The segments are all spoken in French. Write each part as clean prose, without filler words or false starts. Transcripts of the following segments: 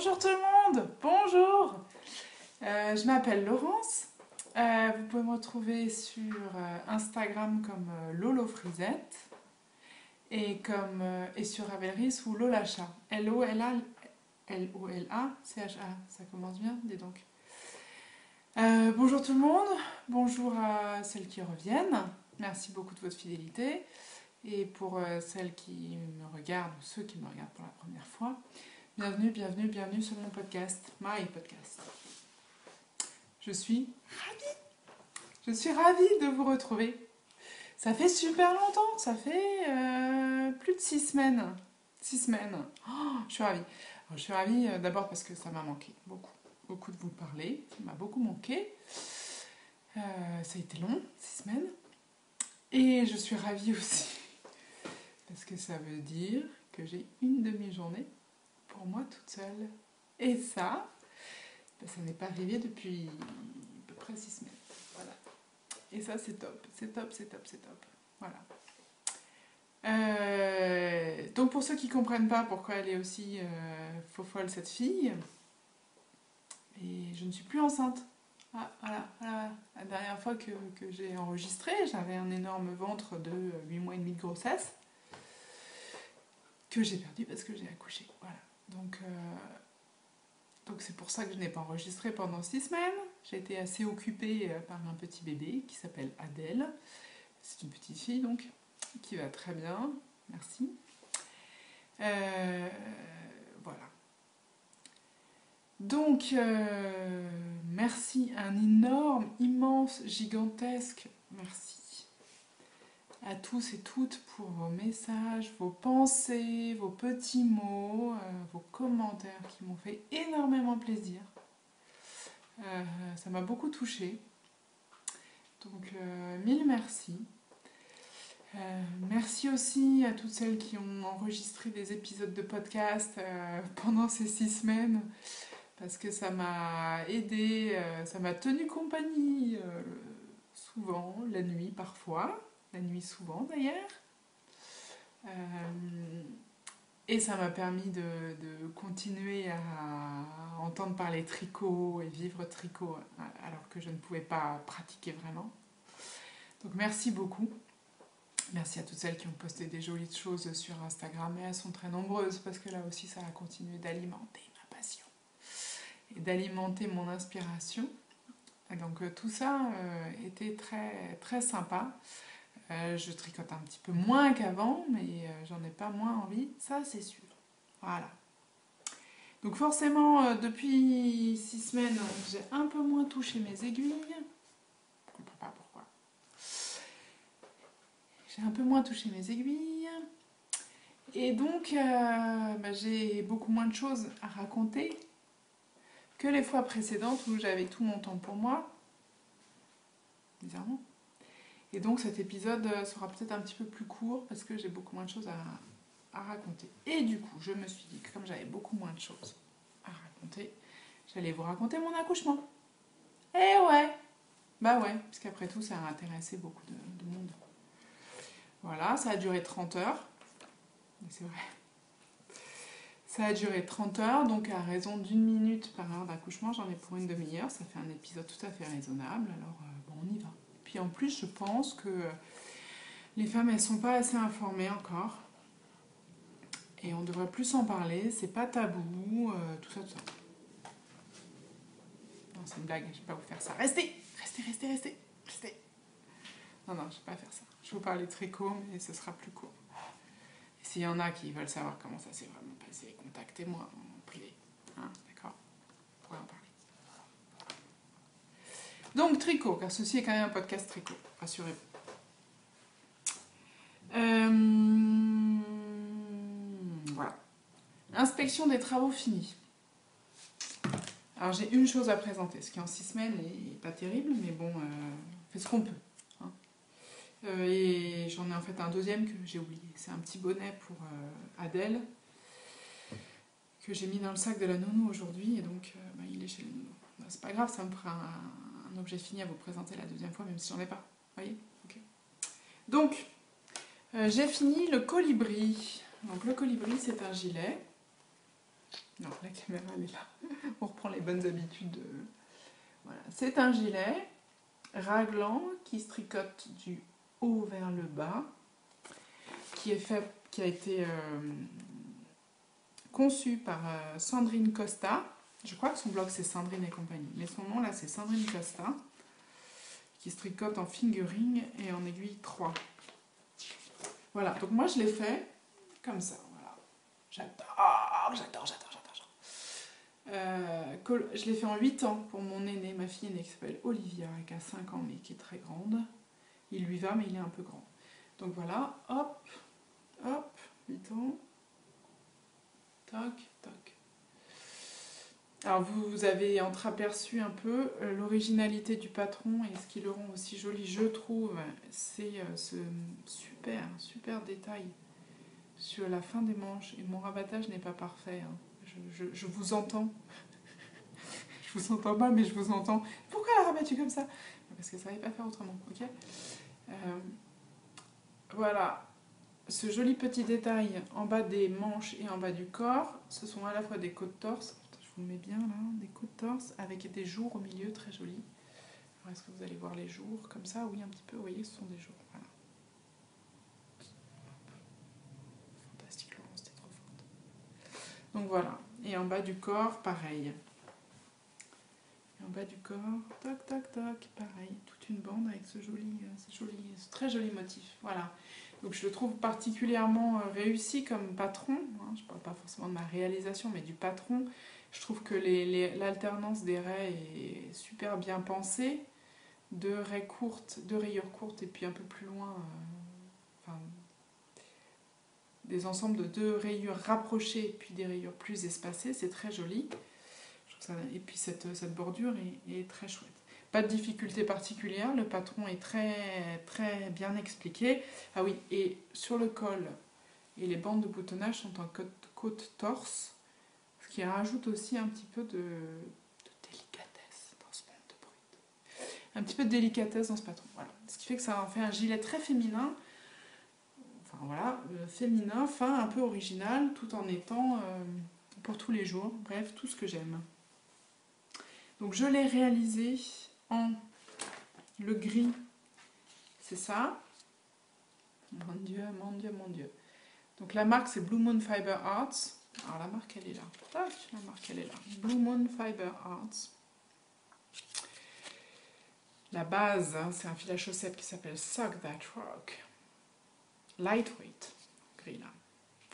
Bonjour tout le monde, bonjour. Je m'appelle Laurence. Vous pouvez me retrouver sur Instagram comme Lolo Frisette et sur Ravelry sous Lolacha. L-O-L-A C-H-A. Ça commence bien, dis donc. Bonjour tout le monde, bonjour à celles qui reviennent. Merci beaucoup de votre fidélité. Et pour celles qui me regardent ou ceux qui me regardent pour la première fois, bienvenue sur mon podcast, My Podcast. Je suis ravie de vous retrouver. Ça fait super longtemps, ça fait plus de 6 semaines. 6 semaines. Oh, je suis ravie. Alors, je suis ravie d'abord parce que ça m'a manqué beaucoup de vous parler. Ça m'a beaucoup manqué. Ça a été long, 6 semaines. Et je suis ravie aussi parce que ça veut dire que j'ai une demi-journée pour moi toute seule. Et ça n'est pas arrivé depuis à peu près 6 semaines. Voilà. Et ça, c'est top. Voilà. Donc pour ceux qui ne comprennent pas pourquoi elle est aussi faux-folle, cette fille, et je ne suis plus enceinte. Ah, voilà. La dernière fois que j'ai enregistré, j'avais un énorme ventre de 8 mois et demi de grossesse que j'ai perdu parce que j'ai accouché. Voilà. Donc c'est pour ça que je n'ai pas enregistré pendant 6 semaines. J'ai été assez occupée par un petit bébé qui s'appelle Adèle. C'est une petite fille donc, qui va très bien. Merci. Voilà. Donc, merci, un énorme, immense, gigantesque merci à tous et toutes pour vos messages, vos pensées, vos petits mots, vos commentaires qui m'ont fait énormément plaisir. Ça m'a beaucoup touchée. Donc, mille merci. Merci aussi à toutes celles qui ont enregistré des épisodes de podcast pendant ces 6 semaines parce que ça m'a aidée, ça m'a tenu compagnie souvent, la nuit parfois, la nuit souvent d'ailleurs. Et ça m'a permis de continuer à entendre parler tricot et vivre tricot alors que je ne pouvais pas pratiquer vraiment. Donc merci beaucoup. Merci à toutes celles qui ont posté des jolies choses sur Instagram, et elles sont très nombreuses parce que là aussi ça a continué d'alimenter ma passion et d'alimenter mon inspiration. Et donc tout ça était très, très sympa. Je tricote un petit peu moins qu'avant, mais j'en ai pas moins envie, ça c'est sûr. Voilà. Donc forcément, depuis 6 semaines, j'ai un peu moins touché mes aiguilles. Je comprends pas pourquoi. J'ai un peu moins touché mes aiguilles. Et donc, j'ai beaucoup moins de choses à raconter que les fois précédentes où j'avais tout mon temps pour moi. Bizarrement. Et donc cet épisode sera peut-être un petit peu plus court parce que j'ai beaucoup moins de choses à raconter. Et du coup, je me suis dit que comme j'avais beaucoup moins de choses à raconter, j'allais vous raconter mon accouchement. Eh ouais! Bah ouais, parce qu'après tout, ça a intéressé beaucoup de monde. Voilà, ça a duré 30 heures. C'est vrai. Ça a duré 30 heures, donc à raison d'1 minute par heure d'accouchement, j'en ai pour une demi-heure. Ça fait un épisode tout à fait raisonnable, alors bon, on y va. Puis en plus, je pense que les femmes, elles sont pas assez informées encore. Et on devrait plus en parler, c'est pas tabou, tout ça. Non, c'est une blague, je vais pas vous faire ça. Restez. Non, je vais pas faire ça. Je vais vous parler tricot, mais ce sera plus court. Et s'il y en a qui veulent savoir comment ça s'est vraiment passé, contactez-moi en privé. Hein, d'accord? On pourrait en parler. Donc, tricot, car ceci est quand même un podcast tricot, rassurez-vous. Voilà. Inspection des travaux finis. Alors, j'ai une chose à présenter, ce qui en 6 semaines n'est pas terrible, mais bon, on fait ce qu'on peut. Hein. Et j'en ai en fait un deuxième que j'ai oublié. C'est un petit bonnet pour Adèle, que j'ai mis dans le sac de la nounou aujourd'hui, et donc il est chez le nounou. Bah, c'est pas grave, ça me fera un objet fini à vous présenter la deuxième fois, même si j'en ai pas. Vous voyez? Okay. Donc, j'ai fini le colibri. Donc le colibri, c'est un gilet Non, la caméra, elle est là. On reprend les bonnes habitudes. Voilà. C'est un gilet raglan qui se tricote du haut vers le bas, qui a été conçu par Sandrine Costa. Je crois que son blog c'est Sandrine et compagnie, mais son nom là c'est Sandrine Costa, qui se tricote en fingering et en aiguille 3. Voilà, donc moi je l'ai fait comme ça. Voilà. J'adore. Je l'ai fait en 8 ans pour mon aîné, ma fille aînée qui s'appelle Olivia, qui a 5 ans mais qui est très grande. Il lui va mais il est un peu grand. Donc voilà, hop, 8 ans. Toc. Alors vous avez entreaperçu un peu l'originalité du patron et ce qui le rend aussi joli, je trouve, c'est ce super détail sur la fin des manches. Et mon rabattage n'est pas parfait, hein. Je vous entends. Je vous entends pas, mais je vous entends. Pourquoi elle a rabattu comme ça? Parce que ça ne savait pas faire autrement, ok. Voilà. Ce joli petit détail en bas des manches et en bas du corps, ce sont à la fois des côtes torse, je vous le mets bien là, des côtes torse avec des jours au milieu très jolis. Alors est-ce que vous allez voir les jours comme ça? Oui, un petit peu, vous voyez, ce sont des jours. Voilà. Fantastique, Laurence, t'es trop forte. Donc voilà, et en bas du corps, pareil. Et en bas du corps, toc, pareil, toute une bande avec ce très joli motif. Voilà. Donc je le trouve particulièrement réussi comme patron. Hein. Je ne parle pas forcément de ma réalisation, mais du patron. Je trouve que l'alternance des raies est super bien pensée. Deux rayures courtes et puis un peu plus loin, des ensembles de 2 rayures rapprochées et puis des rayures plus espacées. C'est très joli. Et puis cette bordure est très chouette. Pas de difficulté particulière, le patron est très bien expliqué. Ah oui, et sur le col et les bandes de boutonnage sont en côte torse, ce qui rajoute aussi un petit peu de délicatesse dans ce monde de brut. Un petit peu de délicatesse dans ce patron, voilà. Ce qui fait que ça en fait un gilet très féminin, féminin, fin, un peu original, tout en étant pour tous les jours, bref, tout ce que j'aime. Donc je l'ai réalisé en le gris, c'est ça. Mon Dieu. Donc la marque c'est Blue Moon Fiber Arts. Alors la marque elle est là. Tac, la marque elle est là. Blue Moon Fiber Arts. La base, hein, c'est un fil à chaussettes qui s'appelle Sock That Rock. Lightweight, gris là.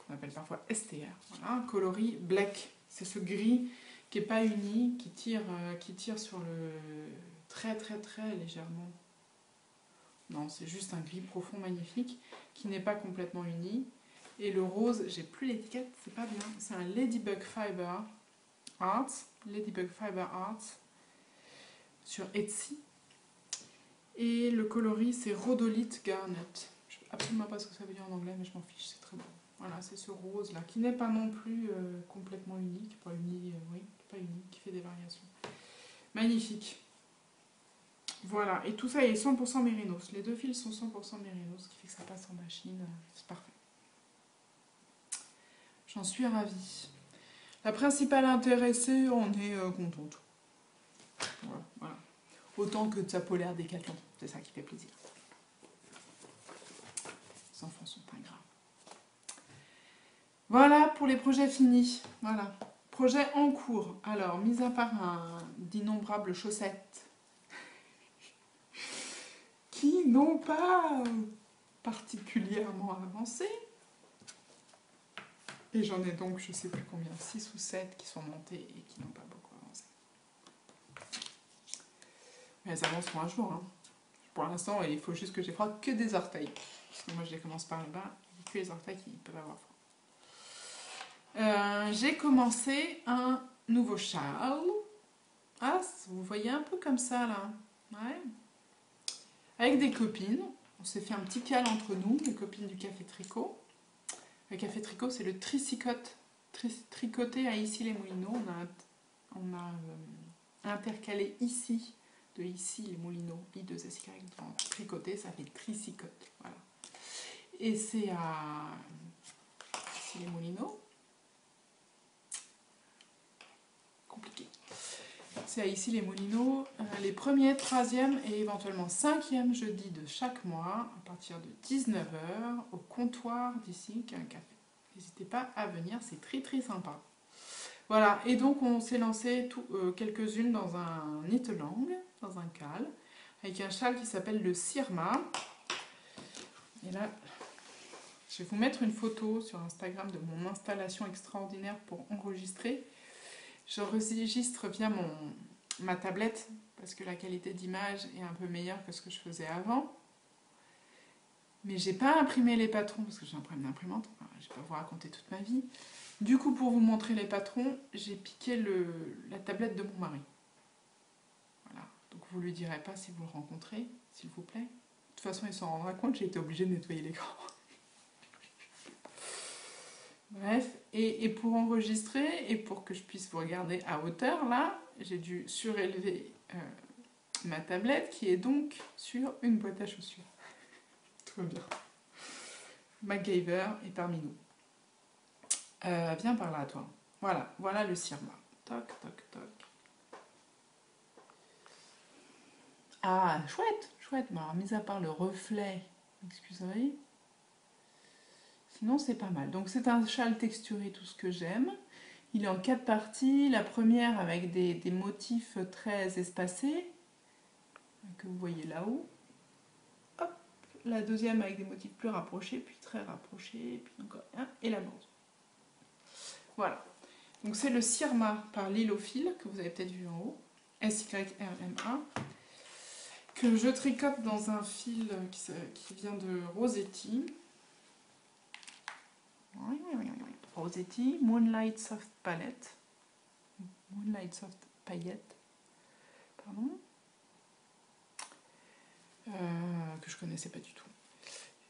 On appelle parfois STR. Voilà, un coloris black. C'est ce gris qui n'est pas uni, qui tire sur le très légèrement. Non, c'est juste un gris profond magnifique qui n'est pas complètement uni. Et le rose, j'ai plus l'étiquette, c'est pas bien. C'est un Ladybug Fiber Arts. Ladybug Fiber Arts sur Etsy. Et le coloris, c'est Rhodolite Garnet. Je ne sais absolument pas ce que ça veut dire en anglais, mais je m'en fiche, c'est très bon. Voilà, c'est ce rose là, qui n'est pas non plus complètement unique, pas uni, pas unique, qui fait des variations. Magnifique. Voilà, et tout ça est 100% mérinos. Les deux fils sont 100% mérinos, ce qui fait que ça passe en machine, c'est parfait. J'en suis ravie. La principale intéressée en est contente. Voilà. Autant que de sa polaire Décathlon, c'est ça qui fait plaisir. Les enfants sont ingrats. Voilà pour les projets finis. Voilà. Projet en cours. Alors, mis à part d'innombrables chaussettes qui n'ont pas particulièrement avancé, et j'en ai donc, je sais plus combien, 6 ou 7 qui sont montées et qui n'ont pas beaucoup avancé. Mais elles avanceront un jour. Hein. Pour l'instant, il faut juste que j'ai froid que des orteils. Parce que moi, je les commence par le bas, et que les orteils qui peuvent avoir froid. J'ai commencé un nouveau châle. Ah, vous voyez un peu comme ça, là. Ouais. Avec des copines. On s'est fait un petit cal entre nous, les copines du Café Tricot. Le Café Tricot, c'est le tricoté à Issy-les-Moulineaux. On a intercalé ici, de ici les Moulineaux, I2SY, dans tricoté, ça fait tricicote. Voilà. Et c'est à Issy-les-Moulineaux. c'est à Issy-les-Moulineaux, les 1er, 3e et éventuellement 5e jeudi de chaque mois, à partir de 19 h, au comptoir d'ici, qui est un café. N'hésitez pas à venir, c'est très très sympa. Voilà, et donc on s'est lancé quelques-unes dans un knit-along, dans un cal, avec un châle qui s'appelle le Sirma. Et là, je vais vous mettre une photo sur Instagram de mon installation extraordinaire pour enregistrer. J'enregistre via ma tablette parce que la qualité d'image est un peu meilleure que ce que je faisais avant. Mais j'ai pas imprimé les patrons parce que j'ai un problème d'imprimante. Enfin, je vais pas vous raconter toute ma vie. Du coup, pour vous montrer les patrons, j'ai piqué la tablette de mon mari. Voilà. Donc vous lui direz pas si vous le rencontrez, s'il vous plaît. De toute façon, il s'en rendra compte, j'ai été obligée de nettoyer l'écran. Bref, et pour enregistrer et pour que je puisse vous regarder à hauteur, là, j'ai dû surélever ma tablette qui est donc sur une boîte à chaussures. Tout va bien. MacGyver est parmi nous. Viens par là, toi. Voilà, voilà le Sirma. Toc, toc, toc. Ah, chouette, chouette. Mais alors, mis à part le reflet, excusez. Sinon, c'est pas mal. Donc, c'est un châle texturé, tout ce que j'aime. Il est en 4 parties. La première avec des motifs très espacés, que vous voyez là-haut. Hop. La deuxième avec des motifs plus rapprochés, puis très rapprochés, puis encore un, et la bande. Voilà. Donc, c'est le Sirma par Lilophile, que vous avez peut-être vu en haut. SYRMA. Que je tricote dans un fil qui vient de Rosetti. Rosetti, Moonlight Soft Palette. Moonlight Soft Paillette. Pardon. Que je connaissais pas du tout.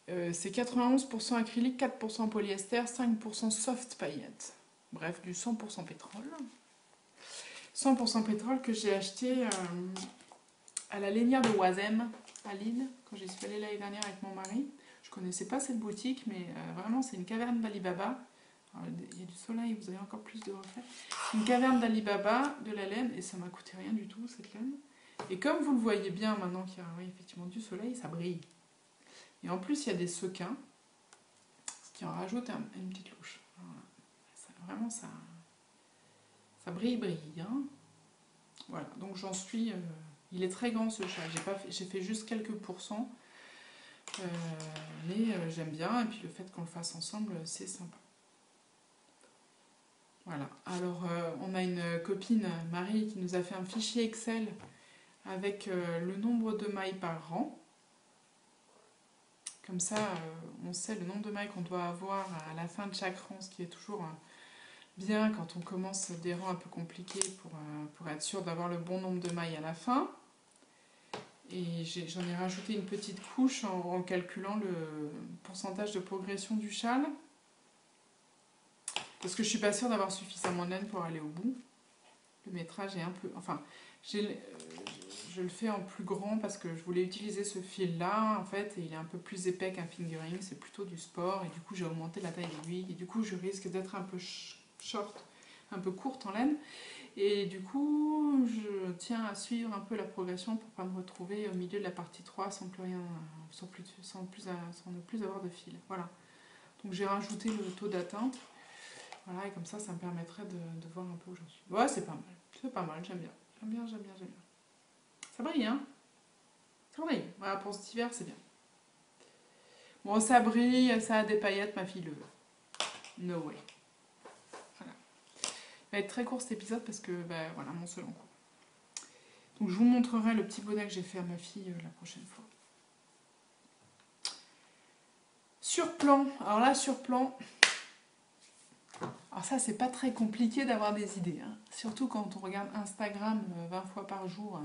C'est 91% acrylique, 4% polyester, 5% soft paillette. Bref, du 100% pétrole. 100% pétrole que j'ai acheté à la Lénière de Oisem, à Lille, quand j'y suis allée l'année dernière avec mon mari. Je connaissais pas cette boutique, mais vraiment, c'est une caverne d'Alibaba. Il y a du soleil, vous avez encore plus de reflets. Une caverne d'Alibaba, de la laine, et ça m'a coûté rien du tout, cette laine. Et comme vous le voyez bien maintenant qu'il y a effectivement du soleil, ça brille. Et en plus, il y a des sequins, ce qui en rajoute une petite louche. Vraiment, ça brille. Hein. Voilà, donc j'en suis... il est très grand ce chat, j'ai fait juste quelques pourcents. Mais j'aime bien, et puis le fait qu'on le fasse ensemble, c'est sympa. Voilà, alors on a une copine, Marie, qui nous a fait un fichier Excel avec le nombre de mailles par rang. Comme ça, on sait le nombre de mailles qu'on doit avoir à la fin de chaque rang, ce qui est toujours bien quand on commence des rangs un peu compliqués pour être sûr d'avoir le bon nombre de mailles à la fin. Et j'en ai rajouté une petite couche en calculant le pourcentage de progression du châle. Parce que je suis pas sûre d'avoir suffisamment de laine pour aller au bout. Le métrage est un peu... Enfin, je le fais en plus grand parce que je voulais utiliser ce fil-là, en fait, et il est un peu plus épais qu'un fingering. C'est plutôt du sport, et du coup, j'ai augmenté la taille d'aiguille. Et du coup, je risque d'être un peu short, un peu courte en laine. Et du coup, je tiens à suivre un peu la progression pour ne pas me retrouver au milieu de la partie 3 sans ne plus avoir de fil. Voilà. Donc j'ai rajouté le taux d'atteinte. Voilà, et comme ça, ça me permettrait de voir un peu où j'en suis. Ouais, c'est pas mal. C'est pas mal, j'aime bien. J'aime bien. Ça brille, hein? Ça brille. Voilà, pour cet hiver, c'est bien. Bon, ça brille, ça a des paillettes, ma fille le veut. No way. Voilà. Il va être très court cet épisode parce que, voilà, mon seul en cours. Donc je vous montrerai le petit bonnet que j'ai fait à ma fille la prochaine fois. Sur-plan. Alors là, sur-plan... Alors ça, c'est pas très compliqué d'avoir des idées. Hein. Surtout quand on regarde Instagram 20 fois par jour,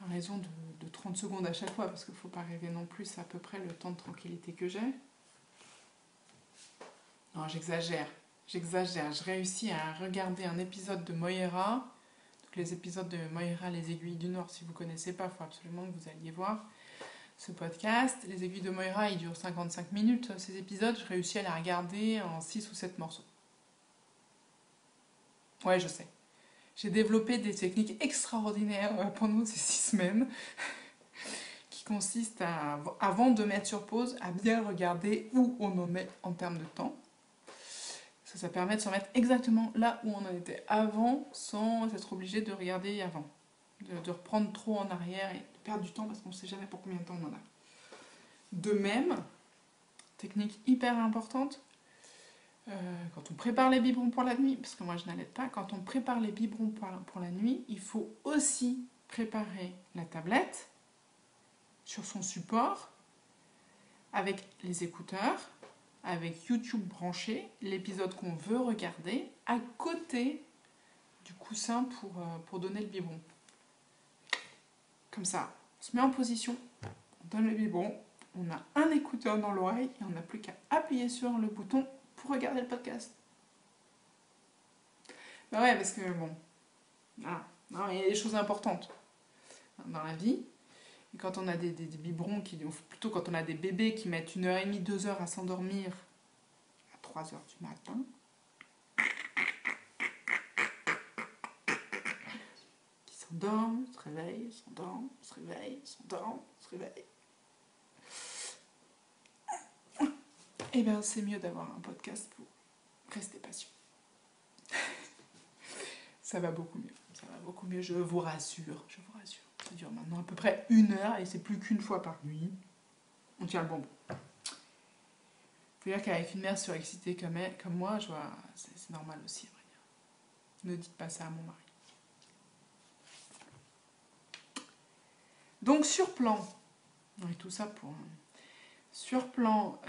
à raison de 30 secondes à chaque fois, parce qu'il ne faut pas rêver non plus, c'est à peu près le temps de tranquillité que j'ai. Non, j'exagère. Je réussis à regarder un épisode de Moira. Donc les épisodes de Moira, les aiguilles du Nord, si vous ne connaissez pas, il faut absolument que vous alliez voir ce podcast. Les aiguilles de Moira, ils durent 55 minutes. Ces épisodes, je réussis à les regarder en 6 ou 7 morceaux. Ouais, je sais. J'ai développé des techniques extraordinaires pendant ces 6 semaines qui consistent à, avant de mettre sur pause, à bien regarder où on en est en termes de temps. Ça permet de se remettre exactement là où on en était avant sans être obligé de regarder avant. De reprendre trop en arrière et de perdre du temps parce qu'on ne sait jamais pour combien de temps on en a. De même, technique hyper importante, quand on prépare les biberons pour la nuit, parce que moi je n'allaite pas, quand on prépare les biberons pour la nuit, il faut aussi préparer la tablette sur son support avec les écouteurs, avec YouTube branché, l'épisode qu'on veut regarder, à côté du coussin pour donner le biberon. Comme ça, on se met en position, on donne le biberon, on a un écouteur dans l'oreille et on n'a plus qu'à appuyer sur le bouton pour regarder le podcast. Bah ouais, parce que bon, voilà. Non, il y a des choses importantes dans la vie. Et quand on a des biberons, plutôt quand on a des bébés qui mettent 1h30, 2h à s'endormir à 3h du matin, qui s'endorment, se réveillent, s'endorment, se réveillent, s'endorment, se réveillent. Eh bien, c'est mieux d'avoir un podcast pour rester patient. Ça va beaucoup mieux. Ça va beaucoup mieux, je vous rassure. Ça dure maintenant à peu près 1 heure et c'est plus qu'une fois par nuit. On tient le bonbon. Faut dire qu'avec une mère surexcitée comme moi, je vois, c'est normal aussi, à vrai dire. Ne dites pas ça à mon mari. Donc, sur plan, et tout ça pour... Sur plan,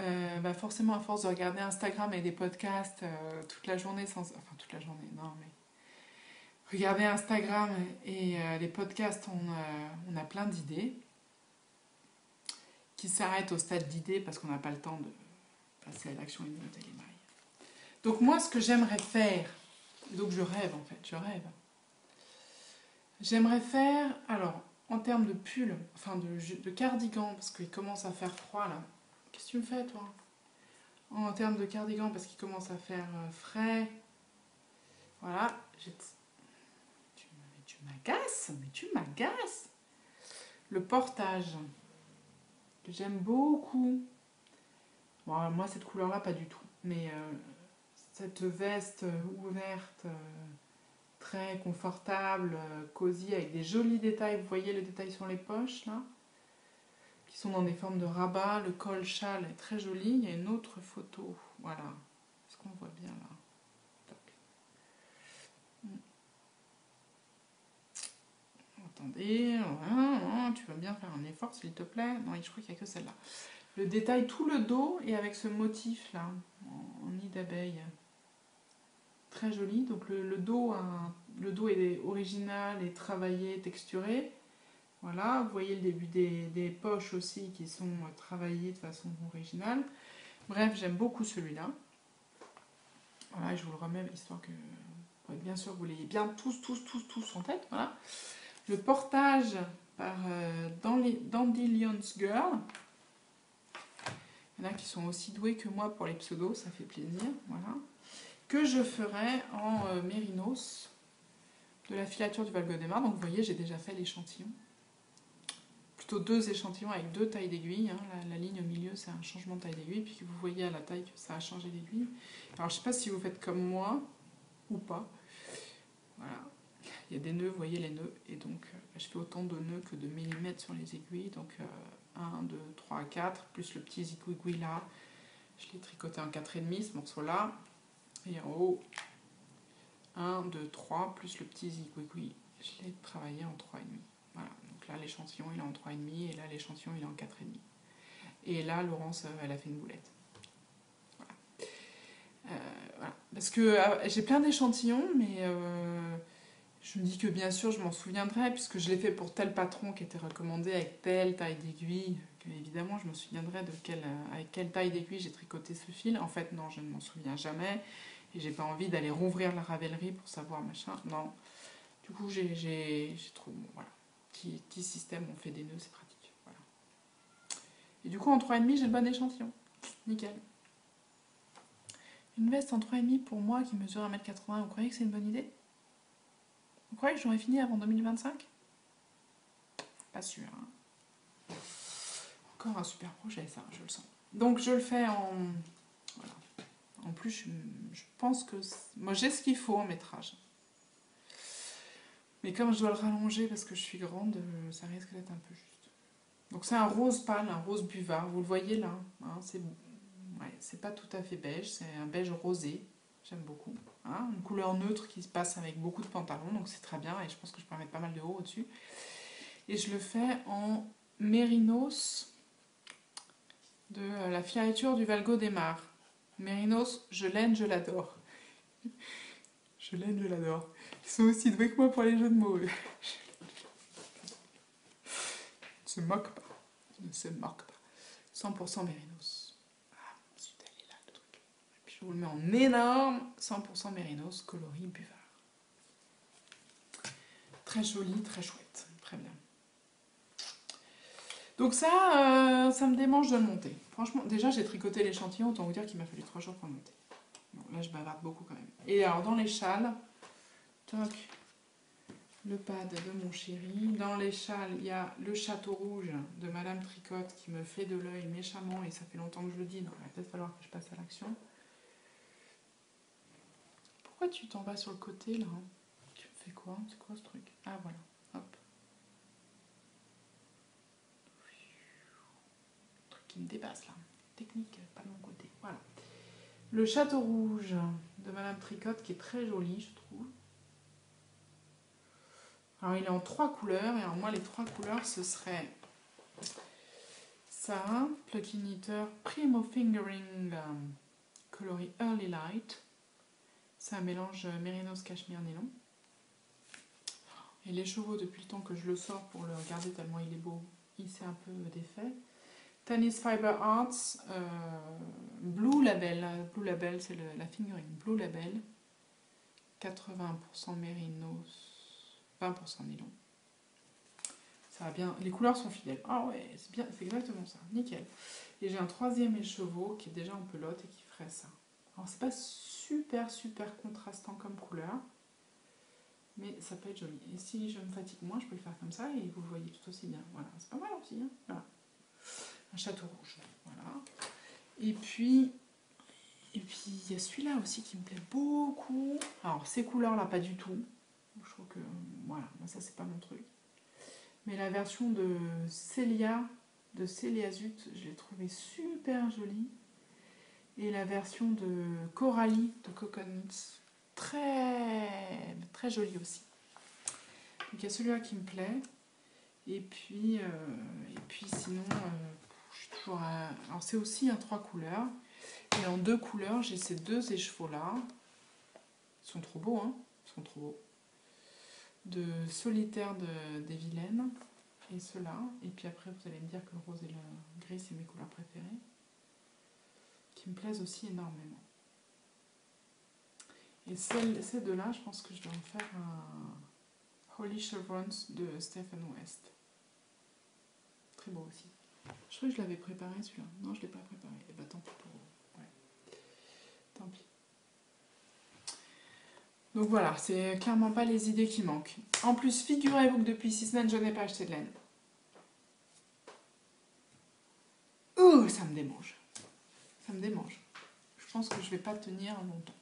forcément, à force de regarder Instagram et des podcasts toute la journée, enfin toute la journée, non, mais... Regarder Instagram et les podcasts, on a plein d'idées qui s'arrêtent au stade d'idées parce qu'on n'a pas le temps de passer à l'action et de noter les mailles. Donc moi, ce que j'aimerais faire, donc je rêve en fait, j'aimerais faire, alors, en termes de pull, enfin de cardigan, parce qu'il commence à faire froid là. Qu'est-ce que tu me fais toi? En termes de cardigan, parce qu'il commence à faire frais. Voilà, tu m'agaces. Le portage, que j'aime beaucoup. Bon, moi, cette couleur-là, pas du tout. Mais cette veste ouverte, très confortable, cosy, avec des jolis détails. Vous voyez les détails sur les poches, là, qui sont dans des formes de rabat. Le col châle est très joli. Il y a une autre photo. Voilà. Est-ce qu'on voit bien, là? Attendez, tu vas bien faire un effort s'il te plaît. Non, je crois qu'il n'y a que celle-là. Le détail, tout le dos, et avec ce motif là, en nid d'abeille. Très joli. Donc le dos est original et travaillé, texturé. Voilà, vous voyez le début des poches aussi qui sont travaillées de façon originale. Bref, j'aime beaucoup celui-là. Voilà, je vous le remets histoire que, pour être bien sûr, vous l'ayez bien tous en tête. Voilà. Le portage par Dandelions Girl. Il y en a qui sont aussi doués que moi pour les pseudos, ça fait plaisir. Voilà. Que je ferai en mérinos de la filature du Val-Gaudemar. Donc vous voyez, j'ai déjà fait l'échantillon. Plutôt 2 échantillons avec 2 tailles d'aiguille. Hein. La ligne au milieu, c'est un changement de taille d'aiguille. Puis vous voyez à la taille que ça a changé d'aiguille. Alors je ne sais pas si vous faites comme moi ou pas. Voilà. Il y a des nœuds, vous voyez les nœuds. Et donc je fais autant de nœuds que de millimètres sur les aiguilles. Donc 1, 2, 3, 4, plus le petit zigouigoui là. Je l'ai tricoté en 4,5 ce morceau-là. Et en haut, 1, 2, 3, plus le petit zigouigoui. Je l'ai travaillé en 3,5. Voilà. Donc là, l'échantillon, il est en 3,5. Et là, l'échantillon, il est en 4,5. Et là, Laurence, elle a fait une boulette. Voilà. Voilà. Parce que j'ai plein d'échantillons, mais je me dis que bien sûr, je m'en souviendrai, puisque je l'ai fait pour tel patron qui était recommandé avec telle taille d'aiguille. Évidemment, je me souviendrai avec quelle taille d'aiguille j'ai tricoté ce fil. En fait, non, je ne m'en souviens jamais. Et j'ai pas envie d'aller rouvrir la ravellerie pour savoir machin. Non. Du coup, j'ai trop... Bon, voilà. Petit système, on fait des nœuds, c'est pratique. Voilà. Et du coup, en 3,5, j'ai le bon échantillon. Nickel. Une veste en 3,5 pour moi qui mesure 1,80 m, vous croyez que c'est une bonne idée? croyez que j'aurais fini avant 2025? Pas sûr. Hein. Encore un super projet, ça, je le sens. Donc je le fais en... Voilà. En plus, je pense que... Moi, j'ai ce qu'il faut en métrage. Mais comme je dois le rallonger parce que je suis grande, ça risque d'être un peu juste. Donc c'est un rose pâle, un rose buvard. Vous le voyez là. Hein, c'est pas tout à fait beige, c'est un beige rosé. J'aime beaucoup. Hein, une couleur neutre qui se passe avec beaucoup de pantalons, donc c'est très bien. Et je pense que je peux en mettre pas mal de haut au-dessus. Et je le fais en mérinos de la fioriture du Valgo des Mares. Mérinos, je l'aime, je l'adore. Je l'aime, je l'adore. Ils sont aussi doués que moi pour les jeux de mots. Ne se moque pas. Ne se moque pas. 100% Mérinos. Ah, zut, elle est là le truc. Et puis je vous le mets en énorme. 100% Mérinos, coloris buvard. Très joli, très chouette. Très bien. Donc ça, ça me démange de le monter. Franchement, déjà j'ai tricoté l'échantillon, autant vous dire qu'il m'a fallu 3 jours pour le monter. Bon, là je bavarde beaucoup quand même. Et alors dans les châles, toc, le pad de mon chéri. Dans les châles, il y a le château rouge de Madame Tricotte qui me fait de l'œil méchamment et ça fait longtemps que je le dis, donc il va peut-être falloir que je passe à l'action. Pourquoi tu t'en vas sur le côté là? Tu me fais quoi? C'est quoi ce truc? Ah voilà, hop. Le truc qui me dépasse là. Technique, pas de mon côté. Voilà. Le château rouge de Madame Tricotte qui est très joli, je trouve. Alors il est en 3 couleurs, et alors moi les 3 couleurs ce serait ça, Plucky Knitter Primo Fingering coloris Early Light. C'est un mélange mérinos cachemire nylon. Et les chevaux, depuis le temps que je le sors pour le regarder tellement il est beau, il s'est un peu défait. Tennis Fiber Arts Blue Label. Blue Label, c'est la fingering Blue Label. 80% mérinos, 20% nylon. Ça va bien, les couleurs sont fidèles. Ah ouais, c'est bien, c'est exactement ça, nickel. Et j'ai un 3e écheveau qui est déjà en pelote et qui ferait ça. Alors c'est pas super contrastant comme couleur, mais ça peut être joli. Et si je me fatigue moins, je peux le faire comme ça et vous le voyez tout aussi bien. Voilà, c'est pas mal aussi. Hein, voilà. Un château rouge, voilà. Et puis il y a celui-là aussi qui me plaît beaucoup. Alors ces couleurs-là, pas du tout. Je trouve que, voilà, ça c'est pas mon truc. Mais la version de Célia Zut, je l'ai trouvée super jolie. Et la version de Coralie de Coconuts, très jolie aussi. Donc il y a celui-là qui me plaît. Et puis sinon, je suis toujours à... Alors c'est aussi un 3 couleurs. Et en 2 couleurs, j'ai ces 2 écheveaux-là. Ils sont trop beaux, hein. Ils sont trop beaux. De Solitaire des Vilaines. Et ceux-là. Et puis après, vous allez me dire que le rose et le gris, c'est mes couleurs préférées. Qui me plaisent aussi énormément. Et ces deux-là, je pense que je vais en faire un Holy Chevrons de Stephen West. Très beau aussi. Je crois que je l'avais préparé celui-là. Non, je ne l'ai pas préparé. Et bah tant pis pour vous. Ouais. Tant pis. Donc voilà, c'est clairement pas les idées qui manquent. En plus, figurez-vous que depuis 6 semaines, je n'ai pas acheté de laine. Ouh, ça me démange. Ça me démange. Je pense que je vais pas tenir longtemps.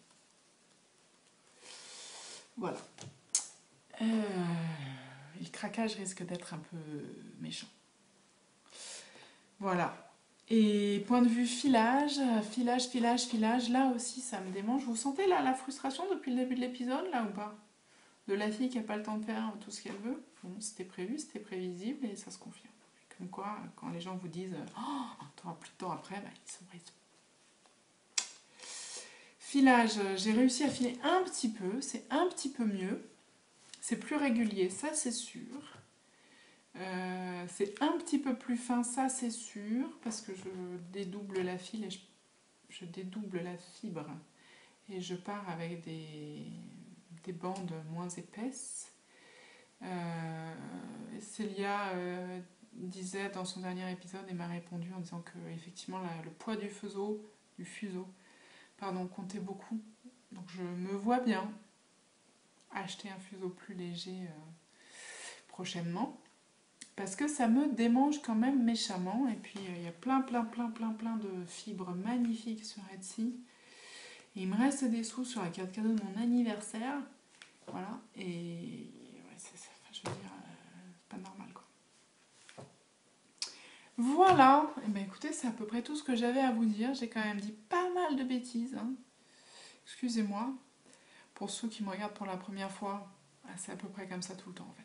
Voilà. Le craquage risque d'être un peu méchant. Voilà. Et point de vue filage, là aussi ça me démange. Vous sentez là la frustration depuis le début de l'épisode là ou pas? De la fille qui n'a pas le temps de faire tout ce qu'elle veut. Bon, c'était prévu, c'était prévisible et ça se confirme. Comme quoi, quand les gens vous disent « Oh, t'auras plus de temps après », bah, ils sont raison. Filage, j'ai réussi à filer un petit peu, c'est un petit peu mieux. C'est plus régulier, ça c'est sûr. C'est un petit peu plus fin, ça c'est sûr, parce que je dédouble la file et je dédouble la fibre et je pars avec des bandes moins épaisses. Célia disait dans son dernier épisode et m'a répondu en disant que effectivement le poids du fuseau comptait beaucoup. Donc je me vois bien acheter un fuseau plus léger prochainement. Parce que ça me démange quand même méchamment. Et puis il y a plein de fibres magnifiques sur Etsy. Et il me reste des sous sur la carte cadeau de mon anniversaire. Voilà. Et ouais, je veux dire, c'est pas normal quoi. Voilà. Et ben écoutez, c'est à peu près tout ce que j'avais à vous dire. J'ai quand même dit pas mal de bêtises. Hein. Excusez-moi. Pour ceux qui me regardent pour la première fois, c'est à peu près comme ça tout le temps en fait.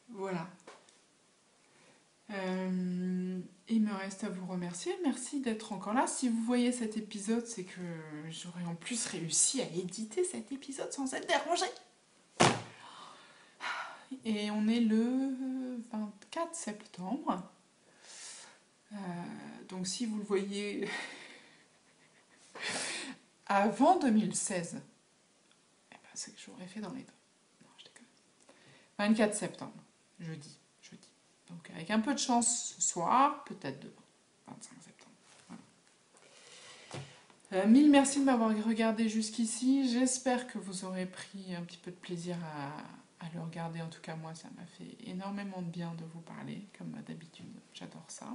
Voilà. Il me reste à vous remercier. Merci d'être encore là. Si vous voyez cet épisode, c'est que j'aurais en plus réussi à éditer cet épisode sans être dérangée. Et on est le 24 septembre. Donc si vous le voyez avant 2016, eh ben c'est que j'aurais fait dans les temps. Non, je déconne. 24 septembre, jeudi. Donc avec un peu de chance ce soir, peut-être demain, 25 septembre. Voilà. Mille merci de m'avoir regardé jusqu'ici. J'espère que vous aurez pris un petit peu de plaisir à le regarder. En tout cas, moi, ça m'a fait énormément de bien de vous parler, comme d'habitude. J'adore ça.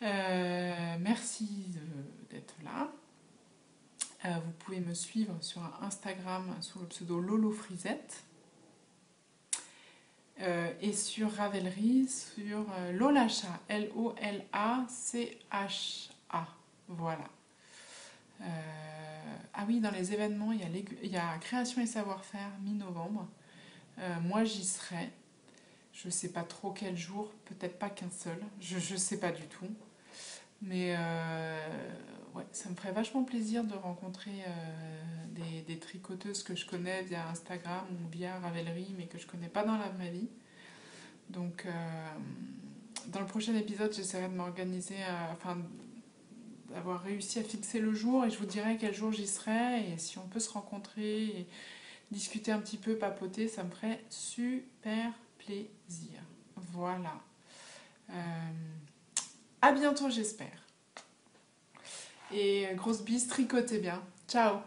Merci d'être là. Vous pouvez me suivre sur Instagram sous le pseudo Lolo Frisette. Et sur Ravelry, sur Lolacha, Lolacha. Voilà. Ah oui, dans les événements, il y a Création et Savoir-faire, mi-novembre. Moi, j'y serai. Je ne sais pas trop quel jour, peut-être pas qu'un seul. Je ne sais pas du tout. Mais ouais, ça me ferait vachement plaisir de rencontrer des tricoteuses que je connais via Instagram ou via Ravelry, mais que je ne connais pas dans la vraie vie. Donc, dans le prochain épisode, j'essaierai de m'organiser, d'avoir réussi à fixer le jour et je vous dirai quel jour j'y serai et si on peut se rencontrer et discuter un petit peu, papoter, ça me ferait super plaisir. Voilà. À bientôt, j'espère. Et grosse bise, tricotez bien. Ciao!